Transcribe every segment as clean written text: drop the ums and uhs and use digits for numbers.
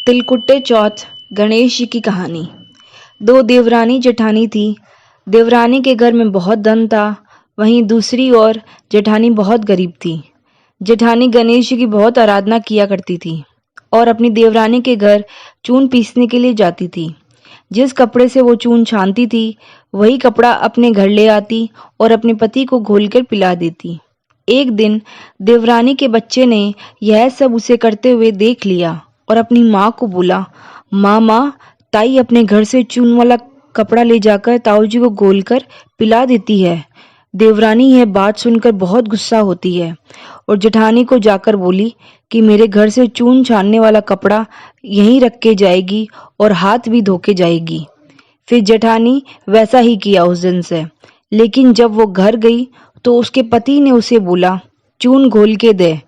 तिलकुट्टे चौथ गणेश जी की कहानी। दो देवरानी जेठानी थी। देवरानी के घर में बहुत धन था, वहीं दूसरी ओर जेठानी बहुत गरीब थी। जेठानी गणेश जी की बहुत आराधना किया करती थी और अपनी देवरानी के घर चून पीसने के लिए जाती थी। जिस कपड़े से वो चून छानती थी वही कपड़ा अपने घर ले आती और अपने पति को घोलकर पिला देती। एक दिन देवरानी के बच्चे ने यह सब उसे करते हुए देख लिया और अपनी माँ को बोला, माँ, ताई अपने घर से चून वाला कपड़ा ले जाकर ताऊ जी को घोलकर पिला देती है। देवरानी यह बात सुनकर बहुत गुस्सा होती है और जेठानी को जाकर बोली कि मेरे घर से चून छानने वाला कपड़ा यहीं रख के जाएगी और हाथ भी धो के जाएगी। फिर जेठानी वैसा ही किया उस दिन से। लेकिन जब वो घर गई तो उसके पति ने उसे बोला, चून घोल के दे।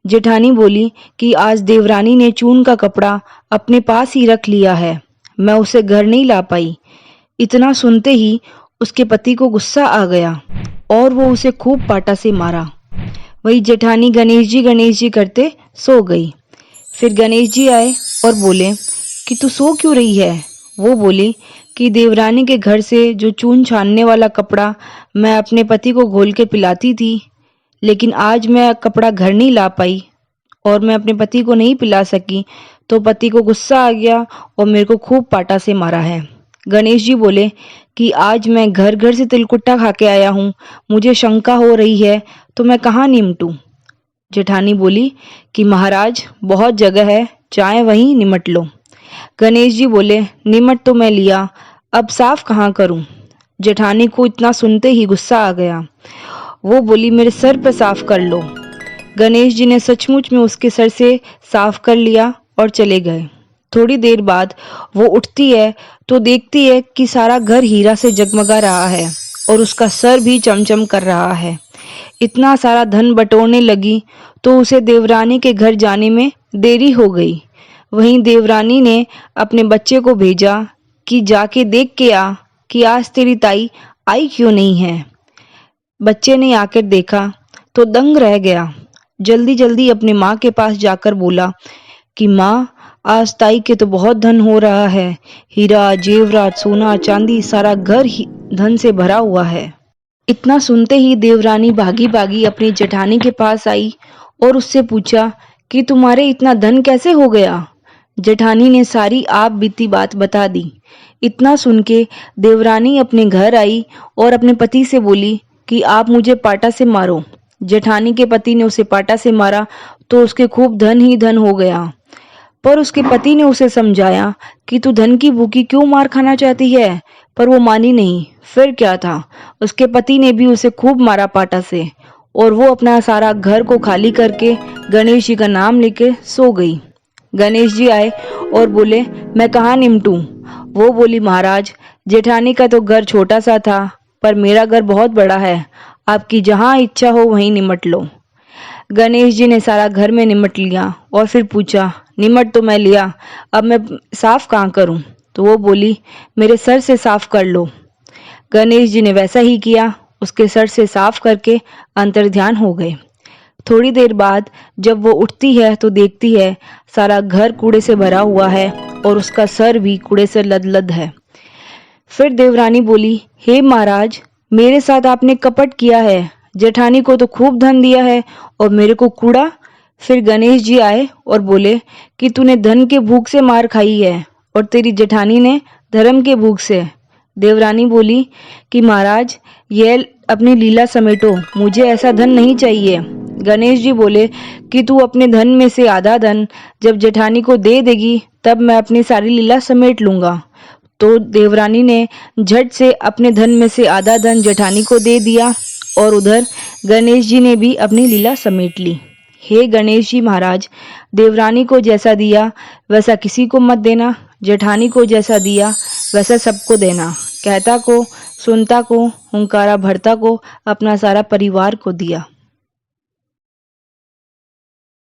जेठानी बोली कि आज देवरानी ने चून का कपड़ा अपने पास ही रख लिया है, मैं उसे घर नहीं ला पाई। इतना सुनते ही उसके पति को गुस्सा आ गया और वो उसे खूब पाटा से मारा। वही जेठानी गणेश जी करते सो गई। फिर गणेश जी आए और बोले कि तू सो क्यों रही है? वो बोली कि देवरानी के घर से जो चून छानने वाला कपड़ा मैं अपने पति को घोल के पिलाती थी, लेकिन आज मैं कपड़ा घर नहीं ला पाई और मैं अपने पति को नहीं पिला सकी, तो पति को गुस्सा आ गया और मेरे को खूब पाटा से मारा है। गणेश जी बोले कि आज मैं घर घर से तिलकुट्टा खा के आया हूँ, मुझे शंका हो रही है तो मैं कहाँ निमटूं? जेठानी बोली कि महाराज बहुत जगह है, चाहे वहीं निमट लो। गणेश जी बोले निमट तो मैं लिया, अब साफ कहाँ करूं? जेठानी को इतना सुनते ही गुस्सा आ गया। वो बोली मेरे सर पर साफ कर लो। गणेश जी ने सचमुच में उसके सर से साफ कर लिया और चले गए। थोड़ी देर बाद वो उठती है तो देखती है कि सारा घर हीरा से जगमगा रहा है और उसका सर भी चमचम कर रहा है। इतना सारा धन बटोरने लगी तो उसे देवरानी के घर जाने में देरी हो गई। वहीं देवरानी ने अपने बच्चे को भेजा कि जाके देख के आ कि आज तेरी ताई आई क्यों नहीं है। बच्चे ने आकर देखा तो दंग रह गया। जल्दी जल्दी अपने माँ के पास जाकर बोला कि माँ, आज ताई के तो बहुत धन हो रहा है, हीरा जेवरात सोना चांदी सारा घर ही धन से भरा हुआ है। इतना सुनते ही देवरानी भागी भागी अपनी जेठानी के पास आई और उससे पूछा कि तुम्हारे इतना धन कैसे हो गया? जेठानी ने सारी आप बीती बात बता दी। इतना सुन के देवरानी अपने घर आई और अपने पति से बोली कि आप मुझे पाटा से मारो। जेठानी के पति ने उसे पाटा से मारा तो उसके खूब धन ही धन हो गया। पर उसके पति ने उसे समझाया कि तू धन की भूखी क्यों मार खाना चाहती है, पर वो मानी नहीं। फिर क्या था, उसके पति ने भी उसे खूब मारा पाटा से और वो अपना सारा घर को खाली करके गणेश जी का नाम लेके सो गई। गणेश जी आए और बोले मैं कहाँ निमटूं? वो बोली महाराज, जेठानी का तो घर छोटा सा था पर मेरा घर बहुत बड़ा है, आपकी जहाँ इच्छा हो वहीं निमट लो। गणेश जी ने सारा घर में निमट लिया और फिर पूछा निमट तो मैं लिया, अब मैं साफ कहाँ करूं? तो वो बोली मेरे सर से साफ कर लो। गणेश जी ने वैसा ही किया, उसके सर से साफ करके अंतर्ध्यान हो गए। थोड़ी देर बाद जब वो उठती है तो देखती है सारा घर कूड़े से भरा हुआ है और उसका सर भी कूड़े से लदलद है। फिर देवरानी बोली हे महाराज, मेरे साथ आपने कपट किया है, जेठानी को तो खूब धन दिया है और मेरे को कूड़ा। फिर गणेश जी आए और बोले कि तूने धन के भूख से मार खाई है और तेरी जेठानी ने धर्म के भूख से। देवरानी बोली कि महाराज यह अपनी लीला समेटो, मुझे ऐसा धन नहीं चाहिए। गणेश जी बोले कि तू अपने धन में से आधा धन जब जेठानी को दे देगी तब मैं अपनी सारी लीला समेट लूंगा। तो देवरानी ने झट से अपने धन में से आधा धन जेठानी को दे दिया और उधर गणेश जी ने भी अपनी लीला समेट ली। हे गणेश जी महाराज, देवरानी को जैसा दिया वैसा किसी को मत देना, जेठानी को जैसा दिया वैसा सबको देना। कहता को, सुनता को, हुंकारा भरता को, अपना सारा परिवार को दिया।